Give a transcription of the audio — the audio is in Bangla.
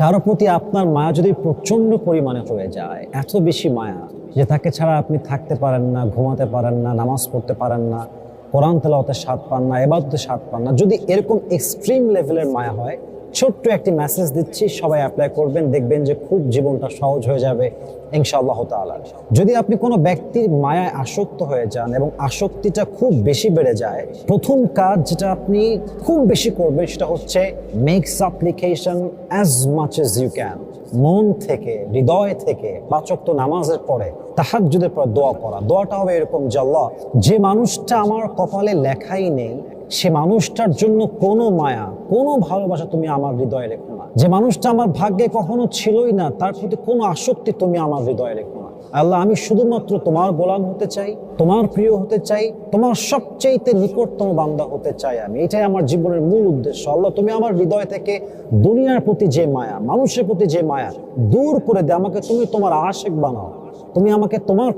কারো প্রতি আপনার মায়া যদি প্রচন্ড পরিমাণে হয়ে যায়, এত বেশি মায়া যে তাকে ছাড়া আপনি থাকতে পারেন না, ঘুমাতে পারেন না, নামাজ পড়তে পারেন না, কোরআন তেলাওয়াতের স্বাদ পান না, ইবাদতের স্বাদ পান না, যদি এরকম এক্সট্রিম লেভেলের মায়া হয়, ছোট্ট একটি মেসেজ দিচ্ছি, সবাই অ্যাপ্লাই করবেন, দেখবেন যে খুব জীবনটা সহজ হয়ে যাবে ইনশাআল্লাহ তাআলা। যদি আপনি কোনো ব্যক্তির মায়ায় আসক্ত হয়ে যান এবং আসক্তিটা খুব বেশি বেড়ে যায়, প্রথম কাজ যেটা আপনি খুব বেশি করবেন সেটা হচ্ছে make supplication as much as you can. মন থেকে, হৃদয় থেকে 5 ওয়াক্ত নামাজের পরে, তাহাজ্জুদের পর দোয়া করা। দোয়াটা হবে এরকম, যে আল্লাহ, যে মানুষটা আমার কপালে লেখাই নেই, সে মানুষটার জন্য কোনো মায়া, কোনো ভালোবাসা তুমি আমার হৃদয়ে রেখো না। যে মানুষটা আমার ভাগ্যে কখনো ছিলই না, তার প্রতি কোনো আসক্তি তুমি আমার হৃদয়ে রেখো না। আল্লাহ, আমি শুধুমাত্র তোমার গোলাম হতে চাই, তোমার প্রিয় হতে চাই, তোমার সবচেয়ে নিকটতম বান্দা হতে চাই আমি। এটাই আমার জীবনের মূল উদ্দেশ্য। আল্লাহ, তুমি আমার হৃদয় থেকে দুনিয়ার প্রতি যে মায়া, মানুষের প্রতি যে মায়া দূর করে দে। আমাকে তুমি তোমার আশিক বানাও, তুমি আমাকে তোমার